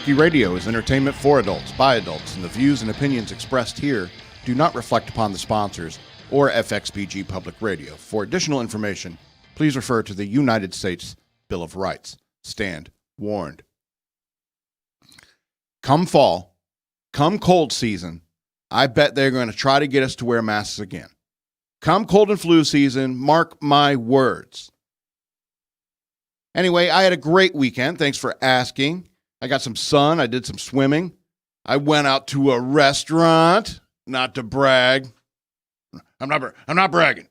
Monkey Radio is entertainment for adults, by adults, and the views and opinions expressed here do not reflect upon the sponsors or FXBG Public Radio. For additional information, please refer to the United States Bill of Rights. Stand warned. Come fall, come cold season, I bet they're going to try to get us to wear masks again. Come cold and flu season, mark my words. Anyway, I had a great weekend. Thanks for asking. I got some sun. I did some swimming. I went out to a restaurant, not to brag. I'm not bragging.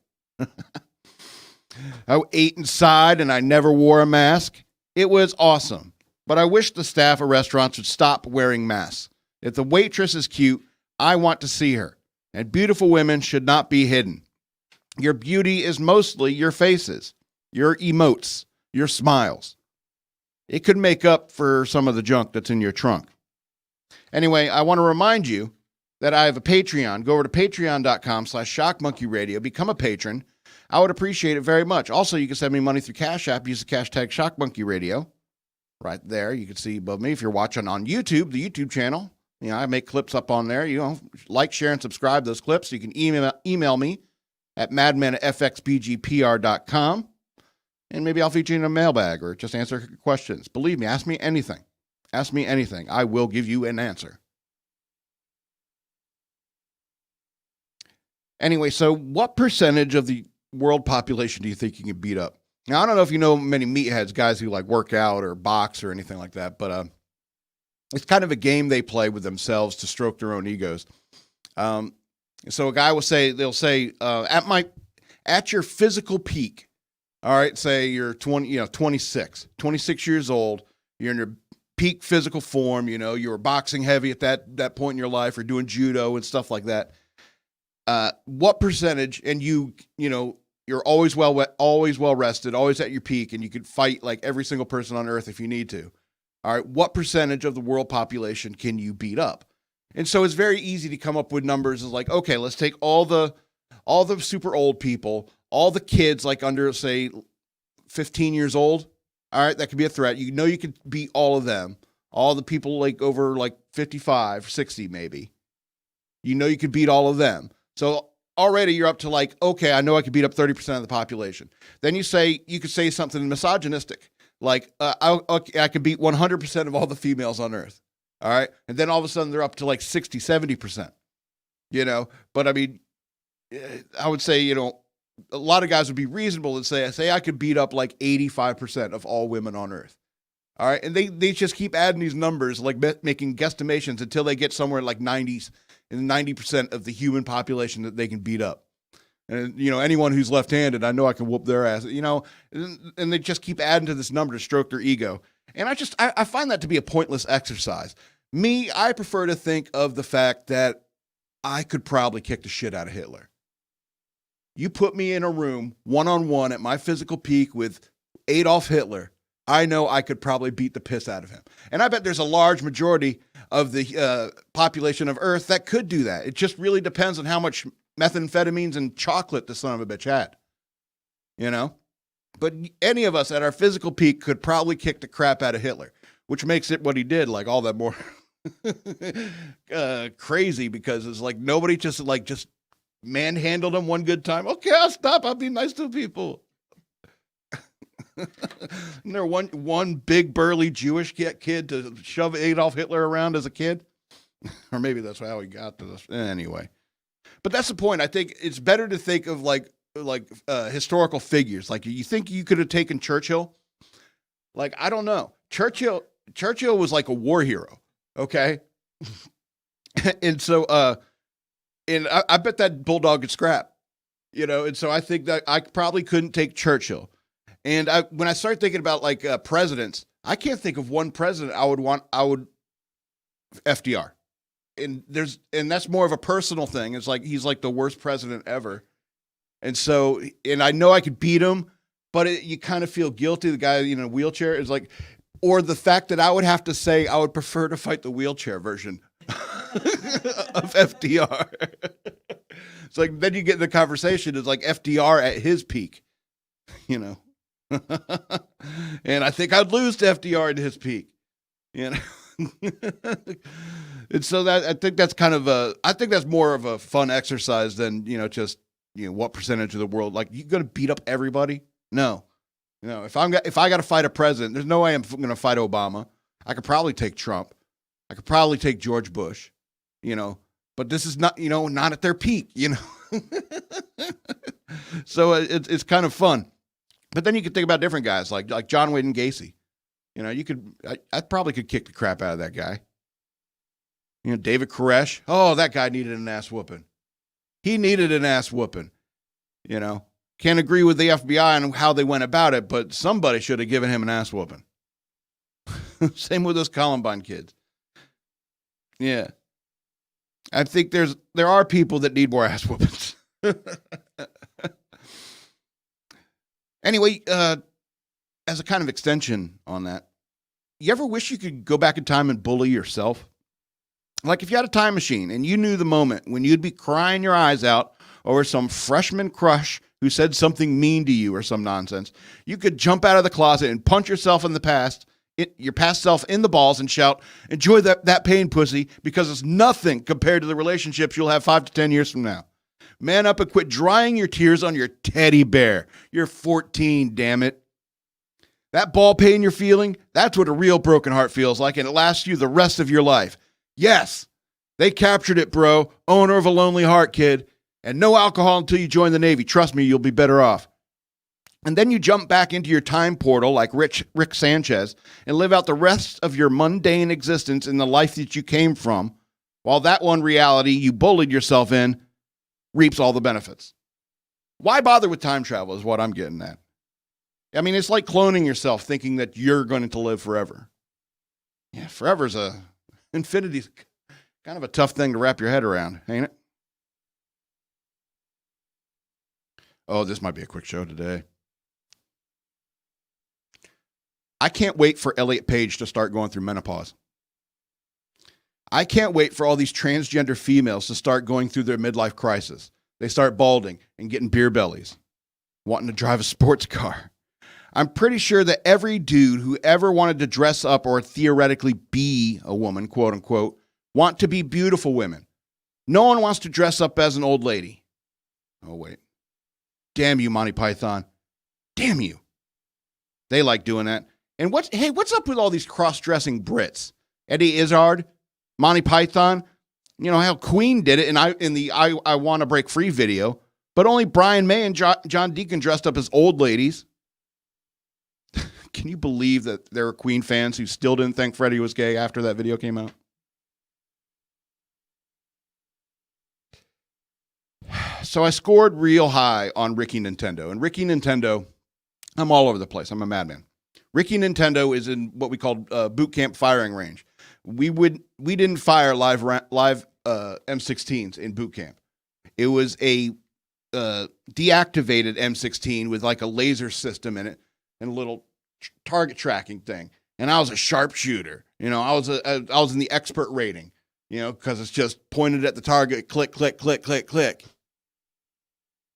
I ate inside and I never wore a mask. It was awesome. But I wish the staff of restaurants would stop wearing masks. If the waitress is cute, I want to see her. And beautiful women should not be hidden. Your beauty is mostly your faces, your emotes, your smiles. It could make up for some of the junk that's in your trunk. Anyway, I want to remind you that I have a Patreon. Go over to patreon.com/shockmonkeyradio. Become a patron. I would appreciate it very much. Also, you can send me money through Cash App. Use the hashtag ShockMonkeyRadio. Right there, you can see above me. If you're watching on YouTube, the YouTube channel, I make clips up on there. Like, share, and subscribe those clips. You can email me at madman@fxbgpr.com. And maybe I'll feature you in a mailbag or just answer questions. Believe me, ask me anything. Ask me anything. I will give you an answer. Anyway, so what percentage of the world population do you think you can beat up? Now, I don't know if you know many meatheads, guys who like work out or box or anything like that, but it's kind of a game they play with themselves to stroke their own egos. So a guy will say, at your physical peak, all right, say you're 26 years old, you're in your peak physical form, you were boxing heavy at that point in your life or doing judo and stuff like that. What percentage, and you're always well rested, always at your peak, and you could fight like every single person on earth if you need to. All right, what percentage of the world population can you beat up? And so it's very easy to come up with numbers as like, okay, let's take all the super old people, all the kids like under, say, 15 years old. All right, that could be a threat. You could beat all of them. All the people like over like 55, 60 maybe. You could beat all of them. So already you're up to like, okay, I know I could beat up 30% of the population. Then you could say something misogynistic. Like, I could beat 100% of all the females on earth. All right. And then all of a sudden they're up to like 60, 70%, but I mean, I would say, a lot of guys would be reasonable and say I could beat up like 85% of all women on earth. All right. And they just keep adding these numbers, like making guesstimations until they get somewhere like 90% of the human population that they can beat up. And, anyone who's left-handed, I know I can whoop their ass, and they just keep adding to this number to stroke their ego. And I find that to be a pointless exercise. Me, I prefer to think of the fact that I could probably kick the shit out of Hitler. You put me in a room one-on-one at my physical peak with Adolf Hitler, I know I could probably beat the piss out of him. And I bet there's a large majority of the population of Earth that could do that. It just really depends on how much methamphetamines and chocolate the son of a bitch had. But any of us at our physical peak could probably kick the crap out of Hitler, which makes it what he did like all that more crazy, because it's like nobody just manhandled him one good time. Okay, I'll stop. I'll be nice to people. And there one big burly Jewish kid to shove Adolf Hitler around as a kid, or maybe that's how he got to this. Anyway, but that's the point. I think it's better to think of like historical figures. Like, you think you could have taken Churchill? Like, I don't know. Churchill was like a war hero. Okay, and so and I bet that bulldog could scrap, and so I think that I probably couldn't take Churchill. And when I start thinking about like presidents, I can't think of one president I would FDR. And that's more of a personal thing. It's like, he's like the worst president ever. And so, and I know I could beat him, but you kind of feel guilty. The guy in a wheelchair is like, or the fact that I would have to say I would prefer to fight the wheelchair version of FDR. It's like, then you get in the conversation, it's like FDR at his peak, And I think I'd lose to FDR at his peak, And so that I think that's more of a fun exercise than, just, what percentage of the world, like, you going to beat up everybody? No. If I got to fight a president, there's no way I'm going to fight Obama. I could probably take Trump. I could probably take George Bush, but this is not, not at their peak, So it's kind of fun. But then you could think about different guys like John Wayne Gacy. I probably could kick the crap out of that guy. David Koresh. Oh, that guy needed an ass whooping. He needed an ass whooping. Can't agree with the FBI and how they went about it, but somebody should have given him an ass whooping. Same with those Columbine kids. Yeah. I think there are people that need more ass whoopings. Anyway, as a kind of extension on that, you ever wish you could go back in time and bully yourself? Like if you had a time machine and you knew the moment when you'd be crying your eyes out over some freshman crush who said something mean to you or some nonsense, you could jump out of the closet and punch yourself in the past, your past self in the balls and shout, enjoy that pain, pussy, because it's nothing compared to the relationships you'll have 5 to 10 years from now. Man up and quit drying your tears on your teddy bear. You're 14, damn it. That ball pain you're feeling, that's what a real broken heart feels like, and it lasts you the rest of your life. Yes, they captured it, bro. Owner of a lonely heart, kid. And no alcohol until you join the Navy. Trust me, you'll be better off. And then you jump back into your time portal like Rick Sanchez and live out the rest of your mundane existence in the life that you came from, while that one reality you bullied yourself in reaps all the benefits. Why bother with time travel is what I'm getting at. I mean, it's like cloning yourself thinking that you're going to live forever. Yeah, forever's infinity's kind of a tough thing to wrap your head around, ain't it? Oh, this might be a quick show today. I can't wait for Elliot Page to start going through menopause. I can't wait for all these transgender females to start going through their midlife crisis. They start balding and getting beer bellies, wanting to drive a sports car. I'm pretty sure that every dude who ever wanted to dress up or theoretically be a woman, quote unquote, want to be beautiful women. No one wants to dress up as an old lady. Oh, wait. Damn you, Monty Python. Damn you. They like doing that. And what's up with all these cross-dressing Brits? Eddie Izzard, Monty Python, how Queen did it in the I Want to Break Free video, but only Brian May and John Deacon dressed up as old ladies. Can you believe that there are Queen fans who still didn't think Freddie was gay after that video came out? So I scored real high on Ricky Nintendo. And Ricky Nintendo, I'm all over the place. I'm a madman. Ricky Nintendo is in what we called boot camp firing range. We didn't fire live M16s in boot camp. It was a deactivated M16 with like a laser system in it and a little target tracking thing. And I was a sharpshooter. I was in the expert rating. Because it's just pointed at the target, click, click, click, click, click.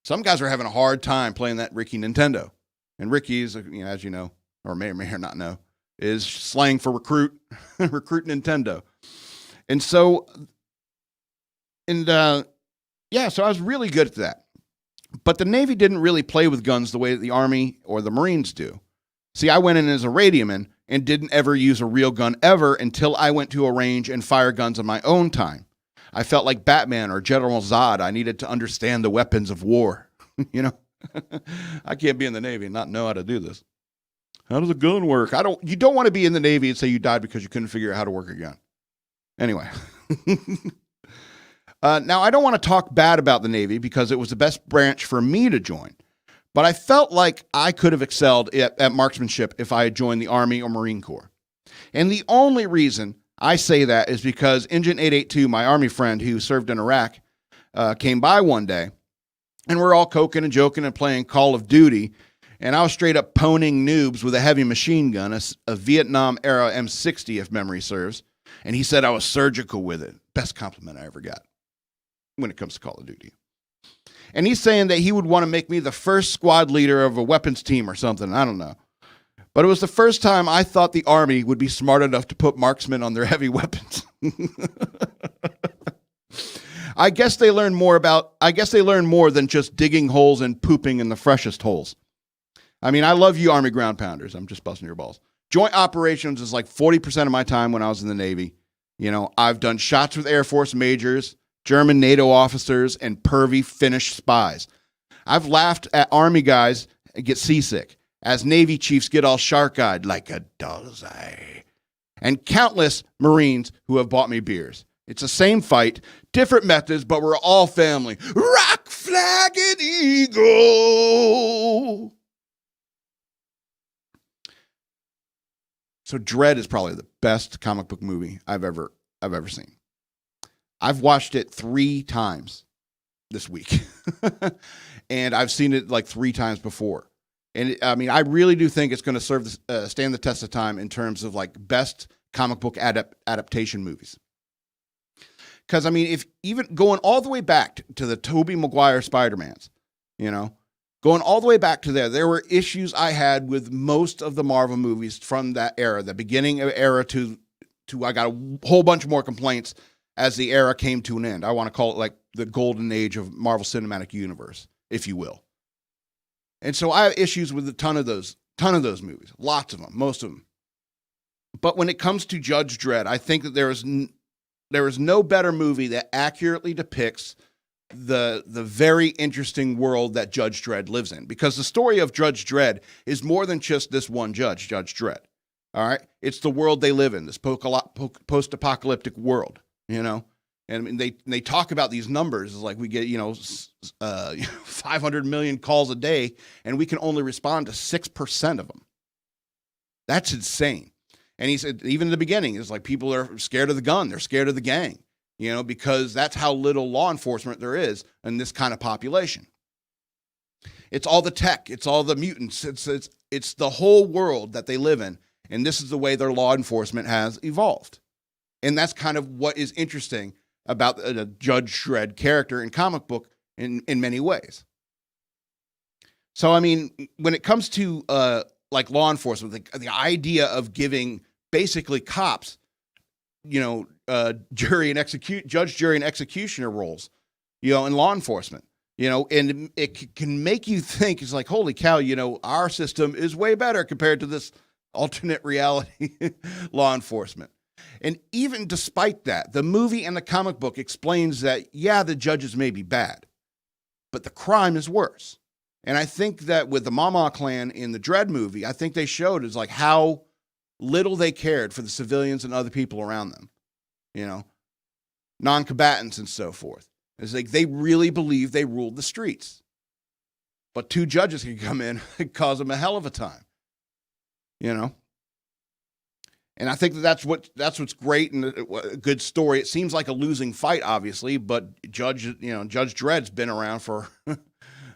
Some guys are having a hard time playing that Ricky Nintendo. And Ricky is, as you know, or may or may not know, is slang for recruit Nintendo. And so, so I was really good at that. But the Navy didn't really play with guns the way that the Army or the Marines do. See, I went in as a radioman and didn't ever use a real gun ever until I went to a range and fire guns on my own time. I felt like Batman or General Zod. I needed to understand the weapons of war. I can't be in the Navy and not know how to do this. How does a gun work? You don't want to be in the Navy and say you died because you couldn't figure out how to work a gun. Anyway. Now, I don't want to talk bad about the Navy because it was the best branch for me to join. But I felt like I could have excelled at marksmanship if I had joined the Army or Marine Corps. And the only reason I say that is because Engine 882, my Army friend who served in Iraq, came by one day, and we're all coking and joking and playing Call of Duty, and I was straight up poning noobs with a heavy machine gun, a Vietnam-era M60, if memory serves, and he said I was surgical with it. Best compliment I ever got when it comes to Call of Duty. And he's saying that he would want to make me the first squad leader of a weapons team or something. I don't know. But it was the first time I thought the Army would be smart enough to put marksmen on their heavy weapons. I guess they learned more than just digging holes and pooping in the freshest holes. I mean, I love you Army ground pounders. I'm just busting your balls. Joint operations is like 40% of my time when I was in the Navy. You know, I've done shots with Air Force majors, German NATO officers, and pervy Finnish spies. I've laughed at Army guys get seasick, as Navy chiefs get all shark-eyed like a doll's eye, and countless Marines who have bought me beers. It's the same fight, different methods, but we're all family. Rock, flag, and eagle. So Dredd is probably the best comic book movie I've ever seen. I've watched it 3 times this week, and I've seen it like 3 times before. And I really do think it's going to stand the test of time in terms of like best comic book adaptation movies. Because if even going all the way back to the Tobey Maguire Spider-Mans, going all the way back to there were issues I had with most of the Marvel movies from that era, the beginning of era to I got a whole bunch more complaints as the era came to an end. I want to call it like the golden age of Marvel Cinematic Universe, if you will. And so I have issues with a ton of those movies, lots of them, most of them. But when it comes to Judge Dredd, I think that there is no better movie that accurately depicts the very interesting world that Judge Dredd lives in. Because the story of Judge Dredd is more than just this one judge, Judge Dredd. All right? It's the world they live in, this post-apocalyptic world, And they talk about these numbers, like we get, 500 million calls a day, and we can only respond to 6% of them. That's insane. And he said, even in the beginning, it's like people are scared of the gun. They're scared of the gang, because that's how little law enforcement there is in this kind of population. It's all the tech. It's all the mutants. It's the whole world that they live in. And this is the way their law enforcement has evolved. And that's kind of what is interesting about the Judge Dredd character in comic book in many ways. So, when it comes to like law enforcement, the idea of giving basically cops, judge, jury, and executioner roles, in law enforcement, and it can make you think, it's like, holy cow, our system is way better compared to this alternate reality law enforcement. And even despite that, the movie and the comic book explains that, yeah, the judges may be bad, but the crime is worse. And I think that with the Mama Clan in the Dredd movie, I think they showed is like how little they cared for the civilians and other people around them, non-combatants and so forth. It's like they really believe they ruled the streets. But 2 judges can come in and cause them a hell of a time, And I think that's what's great and a good story. It seems like a losing fight, obviously, but Judge Dredd's been around for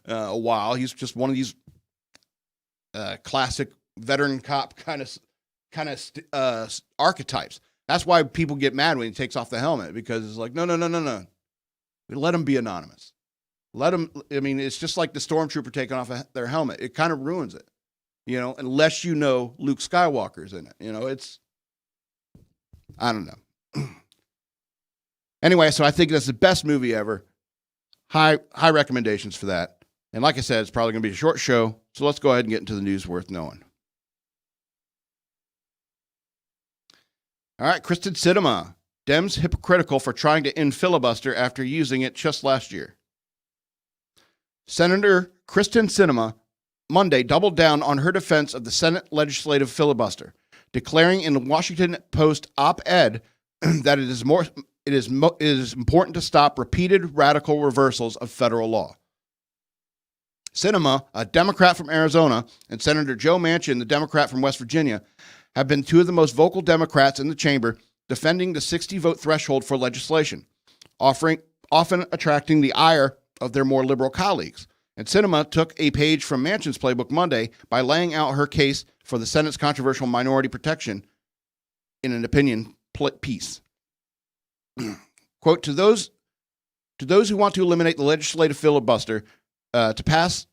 a while. He's just one of these classic veteran cop kind of archetypes. That's why people get mad when he takes off the helmet, because it's like, no. Let him be anonymous. Let him. It's just like the stormtrooper taking off their helmet. It kind of ruins it, unless Luke Skywalker's in it. I don't know. Anyway, so I think that's the best movie ever. High recommendations for that. And like I said, it's probably going to be a short show, so let's go ahead and get into the news worth knowing. All right, Kristen Sinema. Dems hypocritical for trying to end filibuster after using it just last year. Senator Kristen Sinema Monday doubled down on her defense of the Senate legislative filibuster, declaring in the Washington Post op-ed that it is important to stop repeated radical reversals of federal law. Sinema, a Democrat from Arizona, and Senator Joe Manchin, the Democrat from West Virginia, have been 2 of the most vocal Democrats in the chamber defending the 60-vote threshold for legislation, often attracting the ire of their more liberal colleagues. And Sinema took a page from Manchin's playbook Monday by laying out her case for the Senate's controversial minority protection in an opinion piece. Quote, to those who want to eliminate the legislative filibuster to pass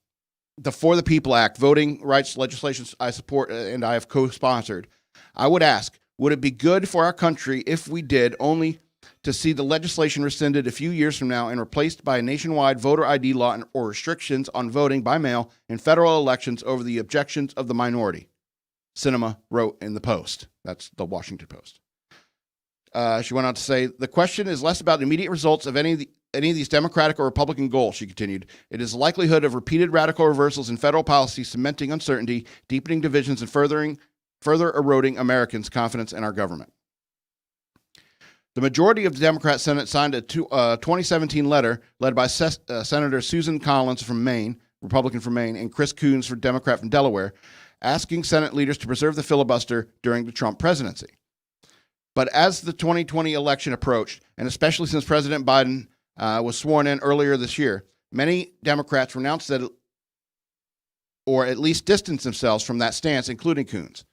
the For the People Act, voting rights legislation I support and I have co-sponsored, I would ask, would it be good for our country if we did, only to see the legislation rescinded a few years from now and replaced by a nationwide voter ID law or restrictions on voting by mail in federal elections over the objections of the minority? Sinema wrote in the Post. That's the Washington Post. She went on to say, the question is less about the immediate results of any of these Democratic or Republican goals, she continued. It is the likelihood of repeated radical reversals in federal policy, cementing uncertainty, deepening divisions, and further eroding Americans' confidence in our government. The majority of the Democrat Senate signed a 2017 letter led by Senator Susan Collins from Maine, Republican from Maine, and Chris Coons, Democrat from Delaware, asking Senate leaders to preserve the filibuster during the Trump presidency. But as the 2020 election approached, and especially since President Biden was sworn in earlier this year, many Democrats renounced that, or at least distanced themselves from that stance, including Coons.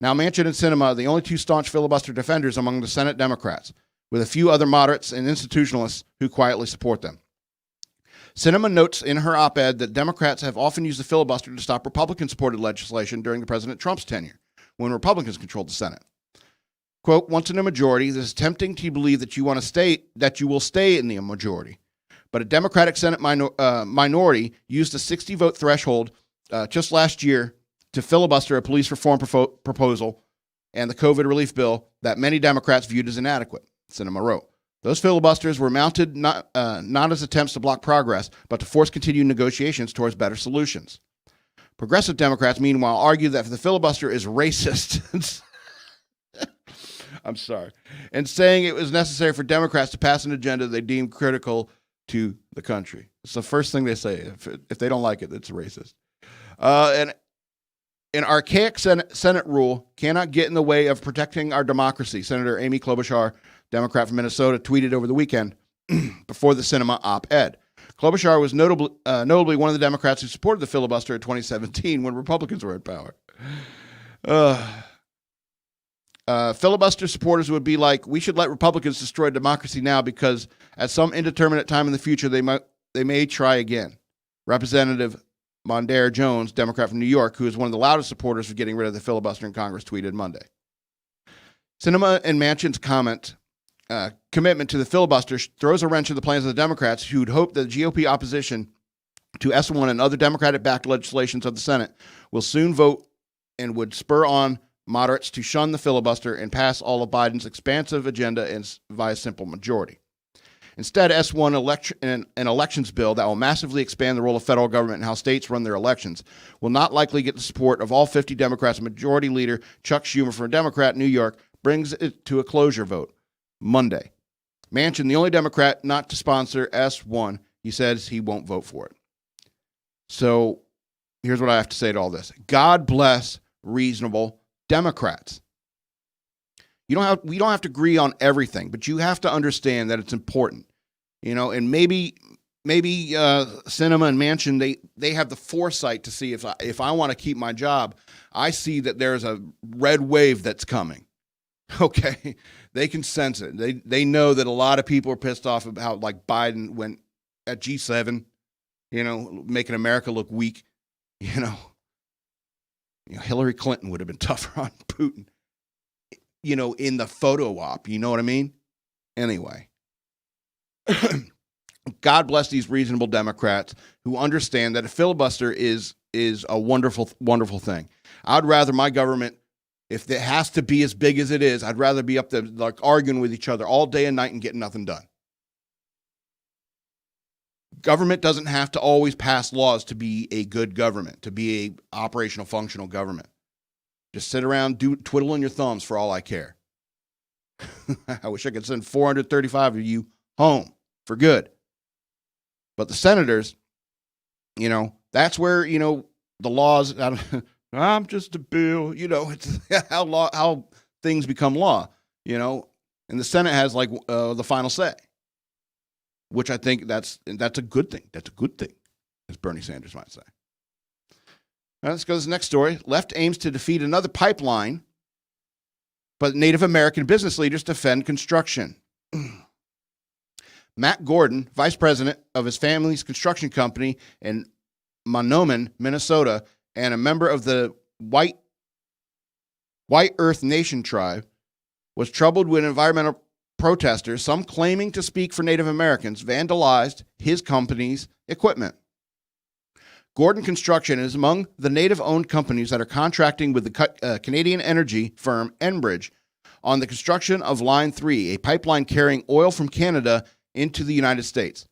Now, Manchin and Sinema are the only two staunch filibuster defenders among the Senate Democrats, with a few other moderates and institutionalists who quietly support them. Sinema notes in her op-ed that Democrats have often used the filibuster to stop Republican-supported legislation during the President Trump's tenure, when Republicans controlled the Senate. Quote, once in a majority, it is tempting to believe that you will stay in the majority. But a Democratic Senate minority used a 60-vote threshold just last year to filibuster a police reform proposal and the COVID relief bill that many Democrats viewed as inadequate, Sinema wrote. Those filibusters were mounted not as attempts to block progress, but to force continued negotiations towards better solutions. Progressive Democrats, meanwhile, argue that the filibuster is racist. I'm sorry. And saying it was necessary for Democrats to pass an agenda they deem critical to the country. It's the first thing they say. If they don't like it, it's racist. And an archaic Senate rule cannot get in the way of protecting our democracy, Senator Amy Klobuchar, Democrat from Minnesota, tweeted over the weekend before the Sinema op-ed. Klobuchar was notably one of the Democrats who supported the filibuster in 2017 when Republicans were in power. Filibuster supporters would be like, we should let Republicans destroy democracy now because at some indeterminate time in the future, they may try again. Representative Mondaire Jones, Democrat from New York, who is one of the loudest supporters of getting rid of the filibuster in Congress, tweeted Monday. Sinema and Manchin's commitment to the filibuster throws a wrench in the plans of the Democrats who'd hoped that the GOP opposition to S1 and other Democratic-backed legislations of the Senate will soon vote and would spur on moderates to shun the filibuster and pass all of Biden's expansive agenda via simple majority. Instead, S1, an elections bill that will massively expand the role of federal government and how states run their elections, will not likely get the support of all 50 Democrats. Majority Leader Chuck Schumer, from a Democrat in New York, brings it to a closure vote Monday. Manchin, the only Democrat not to sponsor S1, he says he won't vote for it. So here's what I have to say to all this. God bless reasonable Democrats. We don't have to agree on everything, but you have to understand that it's important. And maybe Sinema and Manchin, they have the foresight to see if I want to keep my job, I see that there's a red wave that's coming. Okay, they can sense it. They know that a lot of people are pissed off about how Biden went at G7, making America look weak. Hillary Clinton would have been tougher on Putin. In the photo op, you know what I mean? Anyway, God bless these reasonable Democrats who understand that a filibuster is a wonderful, wonderful thing. I'd rather my government, if it has to be as big as it is, I'd rather be up there arguing with each other all day and night and getting nothing done. Government doesn't have to always pass laws to be a good government, to be a operational, functional government. Just sit around twiddling your thumbs for all I care. I wish I could send 435 of you home for good. But the senators, that's where, the laws, I'm just a bill, it's how things become law, and the Senate has the final say, which I think that's a good thing. That's a good thing, as Bernie Sanders might say. Now, let's go to the next story. Left aims to defeat another pipeline, but Native American business leaders defend construction. Matt Gordon, vice president of his family's construction company in Monoman, Minnesota, and a member of the White Earth Nation tribe, was troubled when environmental protesters, some claiming to speak for Native Americans, vandalized his company's equipment. Gordon Construction is among the Native-owned companies that are contracting with the Canadian energy firm Enbridge on the construction of Line 3, a pipeline carrying oil from Canada into the United States.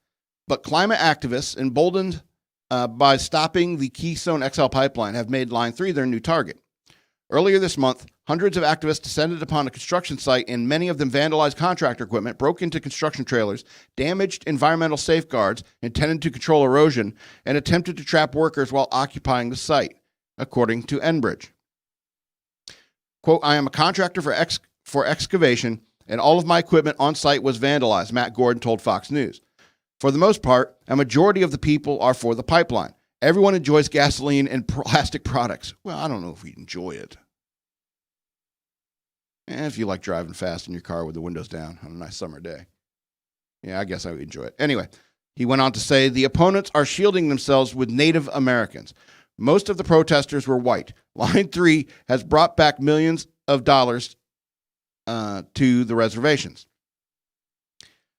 But climate activists, emboldened by stopping the Keystone XL pipeline, have made Line 3 their new target. Earlier this month, hundreds of activists descended upon a construction site, and many of them vandalized contractor equipment, broke into construction trailers, damaged environmental safeguards intended to control erosion, and attempted to trap workers while occupying the site, according to Enbridge. Quote, I am a contractor for excavation, and all of my equipment on site was vandalized, Matt Gordon told Fox News. For the most part, a majority of the people are for the pipeline. Everyone enjoys gasoline and plastic products. Well, I don't know if we enjoy it. If you like driving fast in your car with the windows down on a nice summer day. Yeah, I guess I would enjoy it. Anyway, he went on to say, the opponents are shielding themselves with Native Americans. Most of the protesters were white. Line 3 has brought back millions of dollars to the reservations.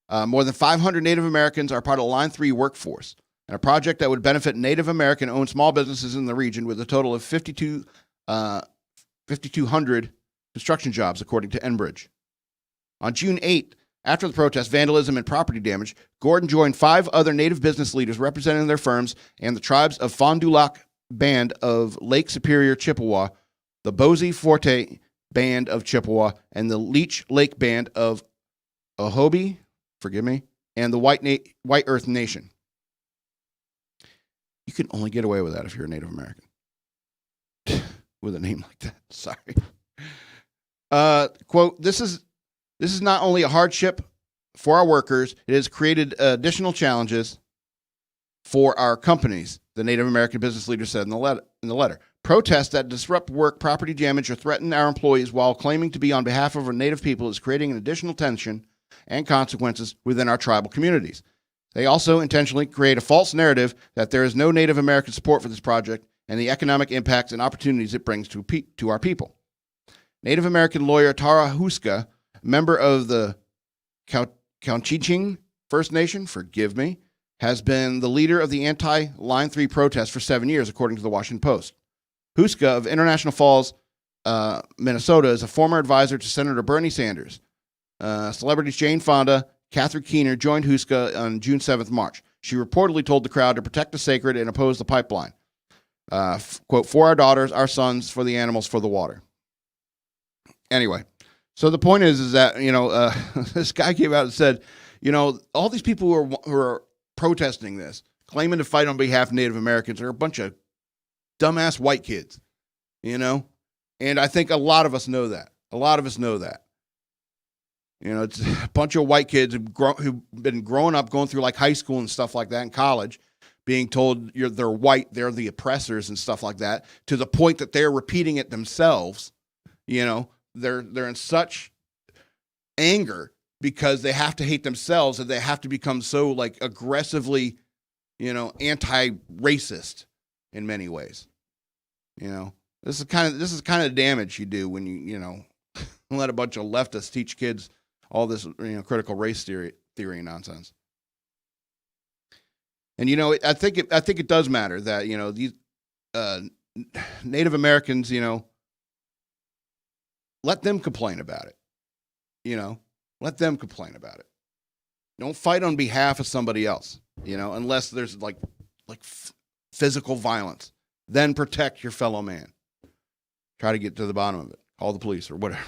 More than 500 Native Americans are part of Line 3 workforce, and a project that would benefit Native American-owned small businesses in the region with a total of 5,200 construction jobs, according to Enbridge. On June 8th, after the protest, vandalism, and property damage, Gordon joined 5 other Native business leaders representing their firms and the tribes of Fond du Lac Band of Lake Superior, Chippewa, the Boise Forte Band of Chippewa, and the Leech Lake Band of Ohobe, and the White Earth Nation. You can only get away with that if you're a Native American. With a name like that. Sorry. Quote, this is not only a hardship for our workers, it has created additional challenges for our companies, the Native American business leader said in the letter. Protests that disrupt work, property damage, or threaten our employees while claiming to be on behalf of our Native people is creating an additional tension and consequences within our tribal communities. They also intentionally create a false narrative that there is no Native American support for this project and the economic impacts and opportunities it brings to our people. Native American lawyer Tara Huska, member of the Couchiching First Nation, has been the leader of the anti-Line 3 protest for 7 years, according to the Washington Post. Huska of International Falls, Minnesota, is a former advisor to Senator Bernie Sanders. Celebrities Jane Fonda, Catherine Keener joined Huska on June 7th, March. She reportedly told the crowd to protect the sacred and oppose the pipeline. Quote, for our daughters, our sons, for the animals, for the water. Anyway, so the point is that, this guy came out and said, all these people who are protesting this, claiming to fight on behalf of Native Americans, are a bunch of dumbass white kids, and I think a lot of us know that. It's a bunch of white kids who've been growing up, going through like high school and stuff like that, and college, being told they're white, they're the oppressors and stuff like that, to the point that they're repeating it themselves. They're in such anger because they have to hate themselves and they have to become so like aggressively, anti-racist in many ways. This is kind of damage you do when you let a bunch of leftists teach kids all this, critical race theory nonsense. And I think it does matter that these Native Americans, let them complain about it. Let them complain about it. Don't fight on behalf of somebody else. Unless there's like physical violence, then protect your fellow man. Try to get to the bottom of it. Call the police or whatever.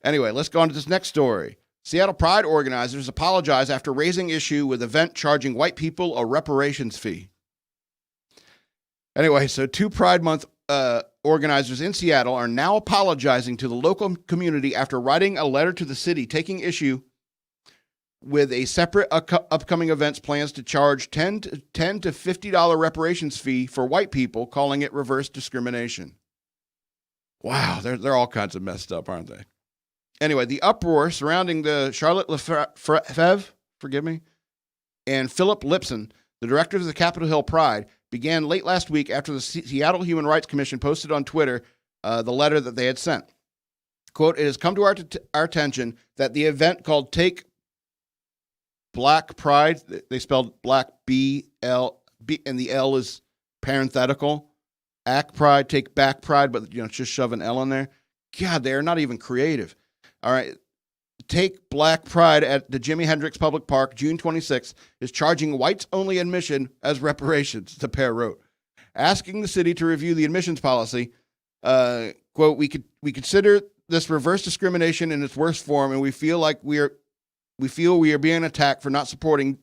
Anyway, let's go on to this next story. Seattle Pride organizers apologize after raising issue with event charging white people a reparations fee. Anyway, so 2 Pride Month organizers in Seattle are now apologizing to the local community after writing a letter to the city taking issue with a separate upcoming event's plans to charge $10 to $50 reparations fee for white people, calling it reverse discrimination. Wow, they're all kinds of messed up, aren't they? Anyway, the uproar surrounding the Charlotte Lefebvre, and Philip Lipson, the directors of the Capitol Hill Pride, began late last week after the Seattle Human Rights Commission posted on Twitter the letter that they had sent. Quote, "It has come to our attention that the event called Take Black Pride," they spelled Black B-L-B, and the L is parenthetical. Act Pride, Take Back Pride, but just shove an L in there. God, they're not even creative. All right. Take Black Pride at the Jimi Hendrix Public Park, June 26th, is charging whites-only admission as reparations, the pair wrote. Asking the city to review the admissions policy, quote, we consider this reverse discrimination in its worst form, and we feel we are being attacked for not supporting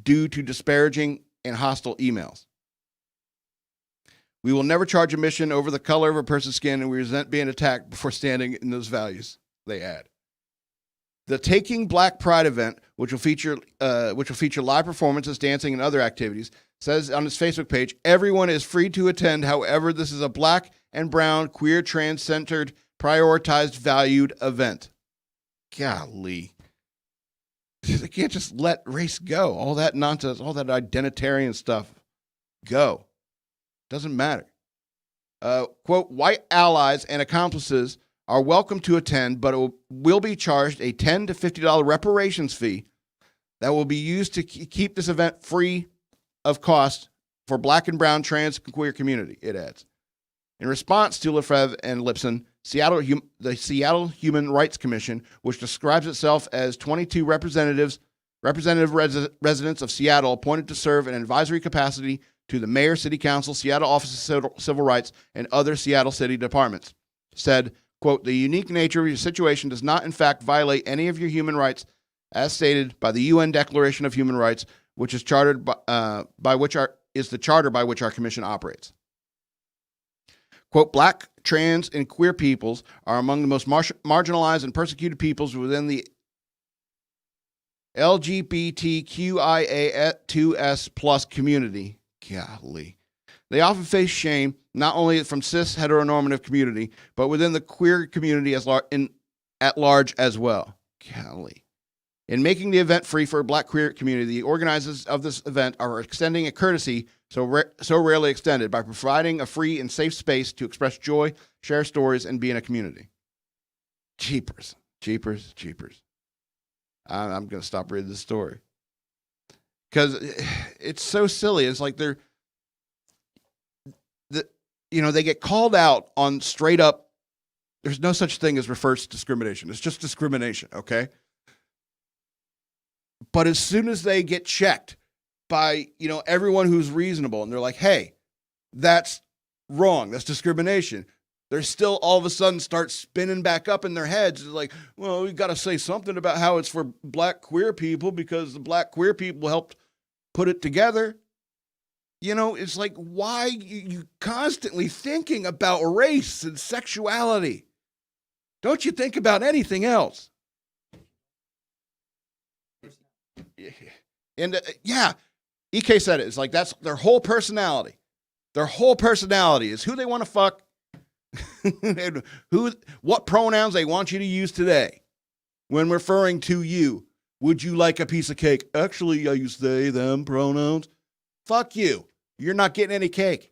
due to disparaging and hostile emails. We will never charge admission over the color of a person's skin, and we resent being attacked before standing in those values, they add. The Taking Black Pride event, which will feature live performances, dancing, and other activities, says on its Facebook page, everyone is free to attend. However, this is a black and brown, queer, trans-centered, prioritized, valued event. Golly. They can't just let race go. All that nonsense, all that identitarian stuff, go. Doesn't matter. Quote, white allies and accomplices are welcome to attend, but it will be charged a $10 to $50 reparations fee that will be used to keep this event free of cost for black and brown, trans, and queer community, it adds. In response to Lefebvre and Lipson, the Seattle Human Rights Commission, which describes itself as 22 representative residents of Seattle appointed to serve in an advisory capacity to the mayor, city council, Seattle Office of Civil Rights, and other Seattle city departments, said, quote, the unique nature of your situation does not in fact violate any of your human rights as stated by the UN Declaration of Human Rights, which is chartered is the charter by which our commission operates. Quote, black, trans, and queer peoples are among the most marginalized and persecuted peoples within the LGBTQIA2S plus community. Golly. They often face shame, not only from cis heteronormative community, but within the queer community at large as well. Golly. In making the event free for a black queer community, the organizers of this event are extending a courtesy so rarely extended by providing a free and safe space to express joy, share stories, and be in a community. Jeepers. I'm going to stop reading this story. Because it's so silly. It's like they get called out on straight up, there's no such thing as reverse discrimination. It's just discrimination, okay? But as soon as they get checked by, everyone who's reasonable, and they're like, hey, that's wrong, that's discrimination, they're still all of a sudden start spinning back up in their heads. It's like, well, we got to say something about how it's for black queer people because the black queer people helped put it together. It's like, why you constantly thinking about race and sexuality? Don't you think about anything else? And EK said it. It's like that's their whole personality. Their whole personality is who they want to fuck, and what pronouns they want you to use today when referring to you. Would you like a piece of cake? Actually, I use they, them pronouns. Fuck you. You're not getting any cake.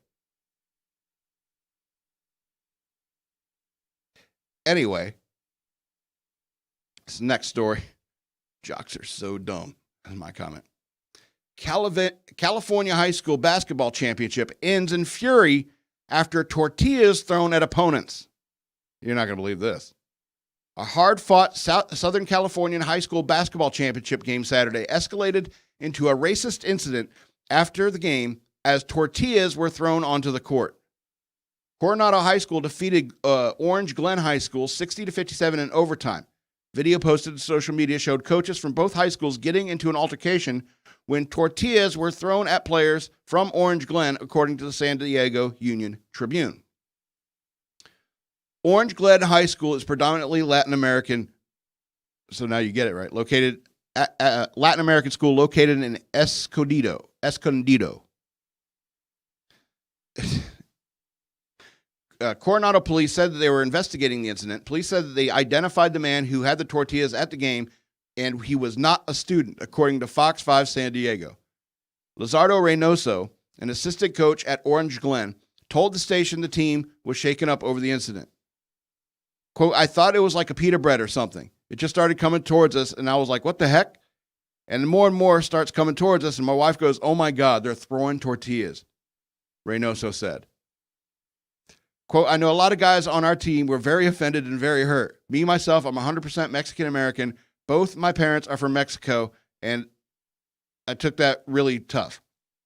Anyway, this next story. Jocks are so dumb. That's my comment. California high school basketball championship ends in fury after tortillas thrown at opponents. You're not going to believe this. A hard-fought Southern California high school basketball championship game Saturday escalated into a racist incident after the game as tortillas were thrown onto the court. Coronado High School defeated Orange Glen High School 60-57 in overtime. Video posted to social media showed coaches from both high schools getting into an altercation when tortillas were thrown at players from Orange Glen, according to the San Diego Union Tribune. Orange Glen High School is predominantly Latin American, so now you get it right, located at Latin American school located in Escondido. Coronado police said that they were investigating the incident. Police said that they identified the man who had the tortillas at the game, and he was not a student, according to Fox 5 San Diego. Lizardo Reynoso, an assistant coach at Orange Glen, told the station the team was shaken up over the incident. Quote, I thought it was like a pita bread or something. It just started coming towards us, and I was like, what the heck? And more starts coming towards us, and my wife goes, oh my God, they're throwing tortillas, Reynoso said. Quote, I know a lot of guys on our team were very offended and very hurt. Me, myself, I'm 100% Mexican-American. Both my parents are from Mexico, and I took that really tough.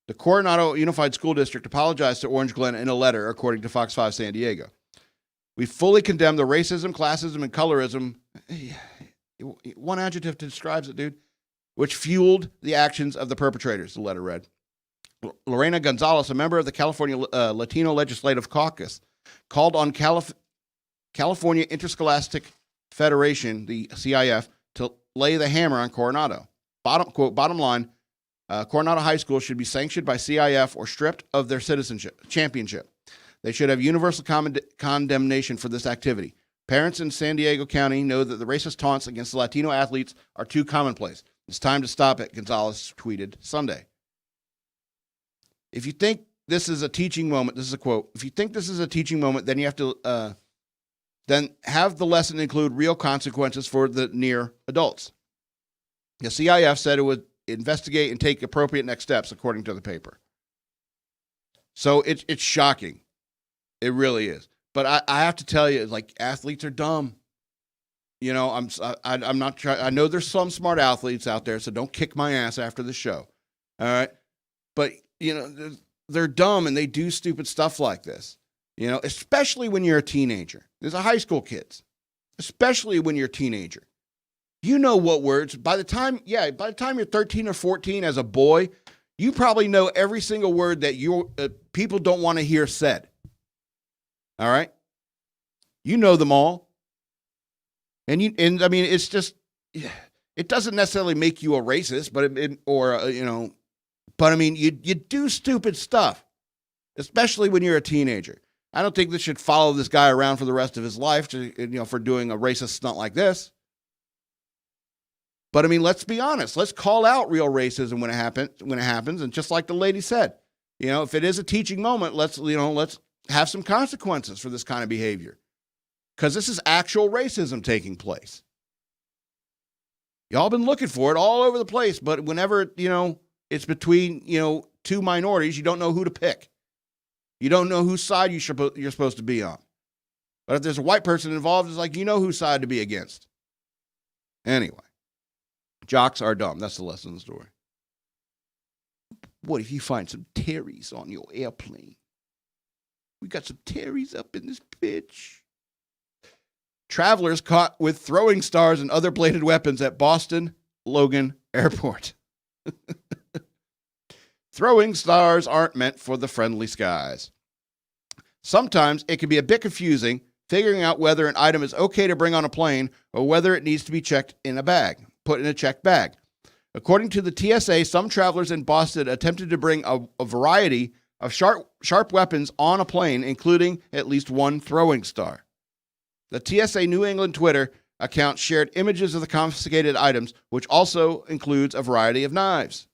The Coronado Unified School District apologized to Orange Glen in a letter, according to Fox 5 San Diego. We fully condemn the racism, classism, and colorism, one adjective describes it, dude, which fueled the actions of the perpetrators, the letter read. Lorena Gonzalez, a member of the California Latino Legislative Caucus, called on California Interscholastic Federation, the CIF, to lay the hammer on Coronado. Bottom line, Coronado High School should be sanctioned by CIF or stripped of their championship. They should have universal condemnation for this activity. Parents in San Diego County know that the racist taunts against the Latino athletes are too commonplace. It's time to stop it, Gonzalez tweeted Sunday. If you think this is a teaching moment, this is a quote, if you think this is a teaching moment, then you have to then have the lesson include real consequences for the near adults. The CIF said it would investigate and take appropriate next steps, according to the paper. So it's shocking. It really is. But I have to tell you, like, athletes are dumb. You know, I'm not trying. I know there's some smart athletes out there, so don't kick my ass after the show. All right. But, you know, they're dumb and they do stupid stuff like this. You know, especially when you're a teenager. There's a high school kids, especially when you're a teenager. You know what words, by the time you're 13 or 14 as a boy, you probably know every single word that people don't want to hear said. All right? You know them all. And I mean, it's just, it doesn't necessarily make you a racist, but but I mean, you do stupid stuff, especially when you're a teenager. I don't think this should follow this guy around for the rest of his life for doing a racist stunt like this. But I mean, let's be honest. Let's call out real racism when it happens. And just like the lady said, if it is a teaching moment, let's have some consequences for this kind of behavior. Because this is actual racism taking place. Y'all been looking for it all over the place, but whenever, it's between, two minorities, you don't know who to pick. You don't know whose side you're supposed to be on. But if there's a white person involved, it's like, whose side to be against. Anyway, jocks are dumb. That's the lesson of the story. What if you find some Terrys on your airplane? We got some Terrys up in this bitch. Travelers caught with throwing stars and other bladed weapons at Boston Logan Airport. Throwing stars aren't meant for the friendly skies. Sometimes it can be a bit confusing figuring out whether an item is okay to bring on a plane or whether it needs to be checked in a bag, put in a checked bag. According to the TSA, some travelers in Boston attempted to bring a variety of sharp weapons on a plane, including at least one throwing star. The TSA New England Twitter account shared images of the confiscated items, which also includes a variety of knives.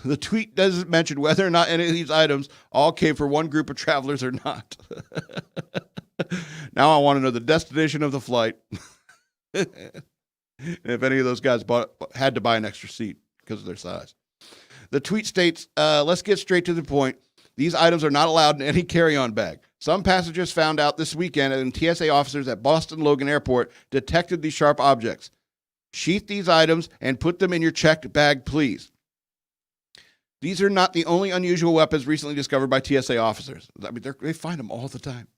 The tweet doesn't mention whether or not any of these items all came from one group of travelers or not. Now I want to know the destination of the flight. If any of those guys had to buy an extra seat because of their size. The tweet states, let's get straight to the point. These items are not allowed in any carry-on bag. Some passengers found out this weekend and TSA officers at Boston Logan Airport detected these sharp objects. Sheath these items and put them in your checked bag, please. These are not the only unusual weapons recently discovered by TSA officers. I mean, they find them all the time.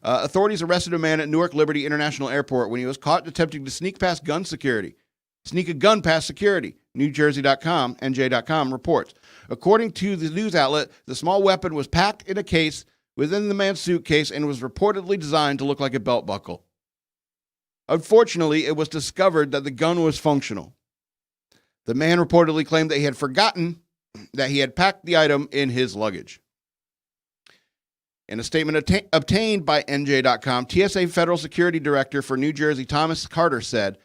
Authorities arrested a man at Newark Liberty International Airport when he was caught attempting to sneak a gun past security. NewJersey.com, NJ.com reports. According to the news outlet, the small weapon was packed in a case within the man's suitcase and was reportedly designed to look like a belt buckle. Unfortunately, it was discovered that the gun was functional. The man reportedly claimed that he had forgotten that he had packed the item in his luggage. In a statement obtained by NJ.com, TSA Federal Security Director for New Jersey, Thomas Carter, said,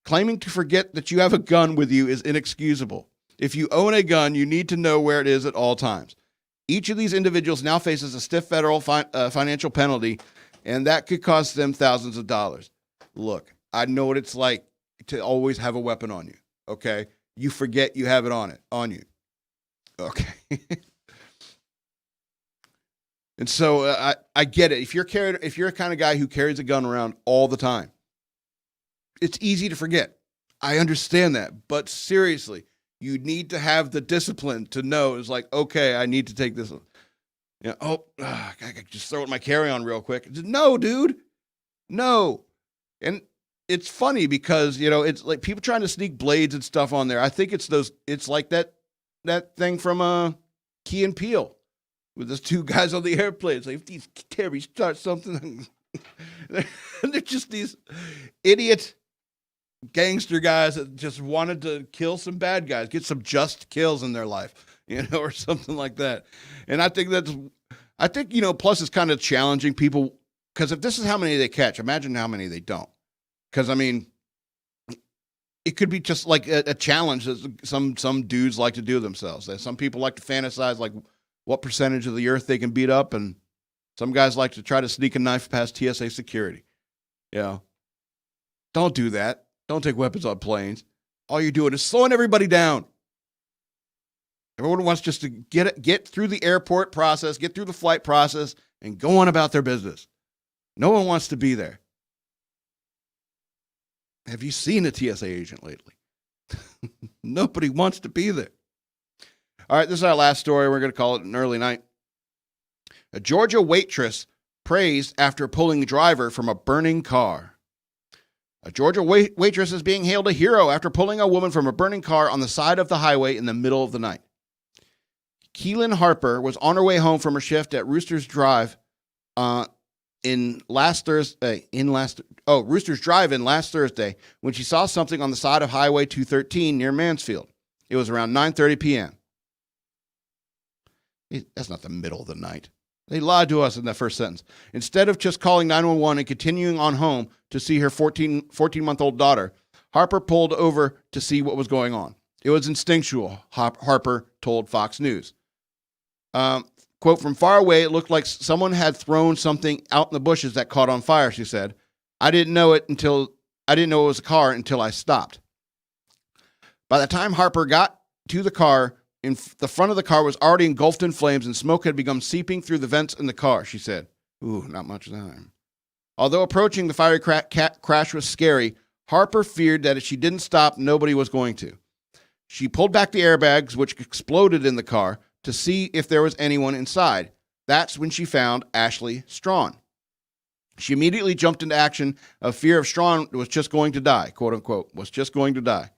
claiming to forget that you have a gun with you is inexcusable. If you own a gun, you need to know where it is at all times. Each of these individuals now faces a stiff federal financial penalty, and that could cost them thousands of dollars. Look, I know what it's like to always have a weapon on you, okay? You forget you have it on you, okay? And so I get it. If you're a kind of guy who carries a gun around all the time, it's easy to forget. I understand that, but seriously, you need to have the discipline to know it's like, okay, I need to take this. I can just throw it in my carry-on real quick. No, dude, no. And it's funny because, it's like people trying to sneak blades and stuff on there. I think it's like that thing from Key and Peele with those two guys on the airplane. It's like, if these Terry start something, they're just these idiot gangster guys that just wanted to kill some bad guys, get some just kills in their life, or something like that. And I think plus it's kind of challenging people, because if this is how many they catch, imagine how many they don't. Because, it could be just like a challenge that some dudes like to do themselves. Some people like to fantasize like what percentage of the earth they can beat up, and some guys like to try to sneak a knife past TSA security. Don't do that. Don't take weapons on planes. All you're doing is slowing everybody down. Everyone wants just to get through the airport process, get through the flight process, and go on about their business. No one wants to be there. Have you seen a TSA agent lately? Nobody wants to be there. All right, this is our last story. We're going to call it an early night. A Georgia waitress praised after pulling driver from a burning car. A Georgia waitress is being hailed a hero after pulling a woman from a burning car on the side of the highway in the middle of the night. Keelan Harper was on her way home from her shift at Roosters Drive Roosters Drive-In last Thursday when she saw something on the side of Highway 213 near Mansfield. It was around 9:30 p.m. That's not the middle of the night. They lied to us in that first sentence. Instead of just calling 911 and continuing on home to see her 14-month-old daughter, Harper pulled over to see what was going on. It was instinctual, Harper told Fox News. Quote, from far away, it looked like someone had thrown something out in the bushes that caught on fire, she said. I didn't know it was a car until I stopped. By the time Harper got to the car, the front of the car was already engulfed in flames and smoke had begun seeping through the vents in the car, she said. Ooh, not much time. Although approaching the fiery crash was scary, Harper feared that if she didn't stop, nobody was going to. She pulled back the airbags, which exploded in the car, to see if there was anyone inside. That's when she found Ashley Strawn. She immediately jumped into action of fear of Strawn was just going to die, quote unquote, was just going to die.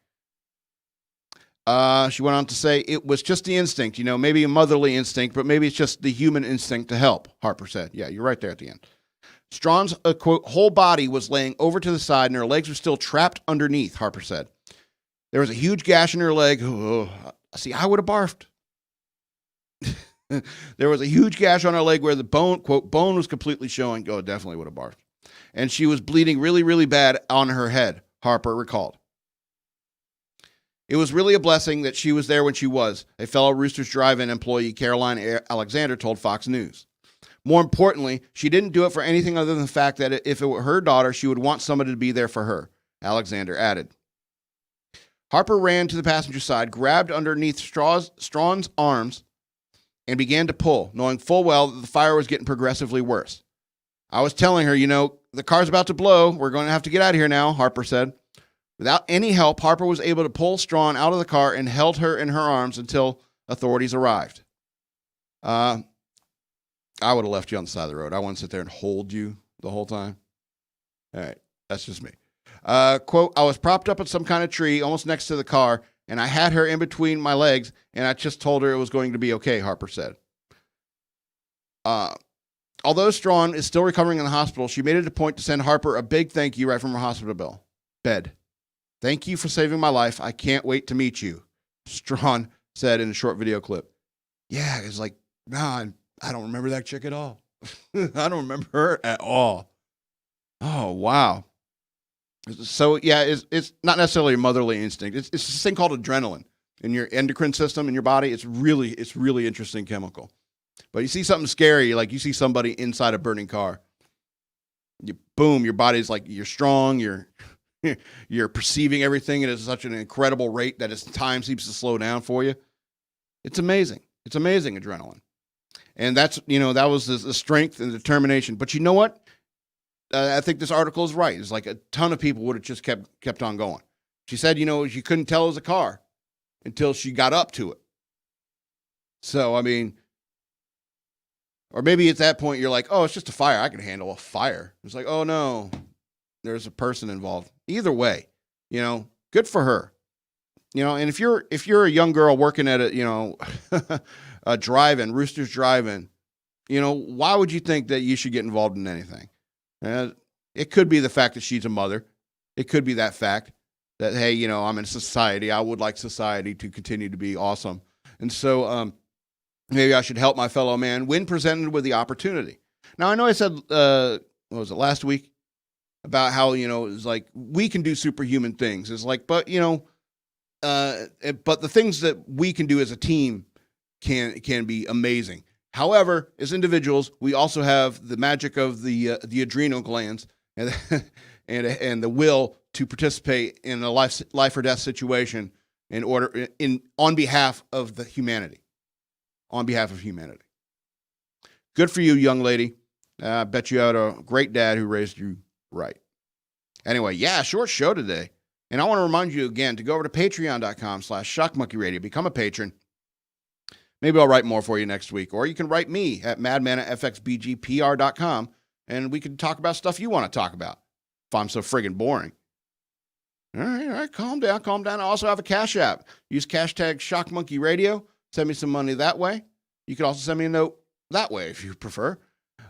She went on to say, it was just the instinct, maybe a motherly instinct, but maybe it's just the human instinct to help, Harper said. Yeah, you're right there at the end. Strawn's, quote, whole body was laying over to the side and her legs were still trapped underneath, Harper said. There was a huge gash in her leg. Oh, see, I would have barfed. There was a huge gash on her leg where the bone, quote, bone was completely showing. Oh, definitely would have barfed. And she was bleeding really, really bad on her head, Harper recalled. It was really a blessing that she was there when she was, a fellow Roosters Drive-In employee, Caroline Alexander, told Fox News. More importantly, she didn't do it for anything other than the fact that if it were her daughter, she would want somebody to be there for her, Alexander added. Harper ran to the passenger side, grabbed underneath Strawn's arms, and began to pull, knowing full well that the fire was getting progressively worse. I was telling her, the car's about to blow. We're going to have to get out of here now, Harper said. Without any help, Harper was able to pull Strawn out of the car and held her in her arms until authorities arrived. I would have left you on the side of the road. I want to sit there and hold you the whole time. All right, that's just me. Quote, I was propped up at some kind of tree almost next to the car, and I had her in between my legs, and I just told her it was going to be okay, Harper said. Although Strawn is still recovering in the hospital, she made it a point to send Harper a big thank you right from her hospital bed. Thank you for saving my life. I can't wait to meet you, Strawn said in a short video clip. Yeah, it's like, nah, I don't remember that chick at all. I don't remember her at all. Oh, wow. So, yeah, it's not necessarily a motherly instinct. It's this thing called adrenaline in your endocrine system in your body. It's really interesting chemical. But you see something scary, like you see somebody inside a burning car. Boom, your body's like, you're strong, you're perceiving everything at such an incredible rate that as time seems to slow down for you. It's amazing. It's amazing adrenaline. And that's, that was the strength and determination. But you know what? I think this article is right. It's like a ton of people would have just kept on going. She said, she couldn't tell it was a car until she got up to it. So, I mean, or maybe at that point you're like, oh, it's just a fire. I can handle a fire. It's like, oh no, there's a person involved. Either way, good for her. And if you're a young girl working at a drive-in, Rooster's Drive-In, why would you think that you should get involved in anything? It could be the fact that she's a mother. It could be that fact that, hey, I'm in society. I would like society to continue to be awesome. And so maybe I should help my fellow man when presented with the opportunity. Now, I know I said, what was it, last week? About how, it's like we can do superhuman things. It's like, but, but the things that we can do as a team can be amazing. However, as individuals, we also have the magic of the adrenal glands and and the will to participate in a life or death situation on behalf of the humanity. On behalf of humanity. Good for you, young lady. I bet you had a great dad who raised you right. Anyway, short show today. And I want to remind you again to go over to patreon.com/shockmonkeyradio. Become a patron. Maybe I'll write more for you next week. Or you can write me at madman@fxbgpr.com, and we can talk about stuff you want to talk about if I'm so friggin' boring. All right, calm down. I also have a Cash App. Use hashtag shockmonkeyradio. Send me some money that way. You can also send me a note that way if you prefer.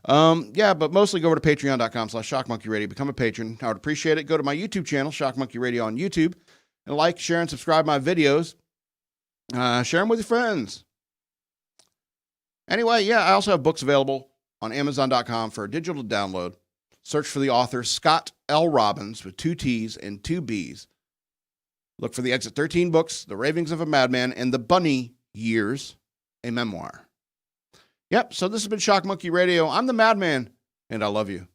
But mostly go over to patreon.com/shockmonkeyradio. Become a patron. I would appreciate it. Go to my YouTube channel, Shock Monkey Radio on YouTube, and like, share, and subscribe my videos. Share them with your friends. Anyway, I also have books available on Amazon.com for a digital download. Search for the author Scott L. Robbins with 2 T's and 2 B's. Look for the Exit 13 books, The Ravings of a Madman, and The Bunny Years, a memoir. So this has been Shock Monkey Radio. I'm the Madman, and I love you.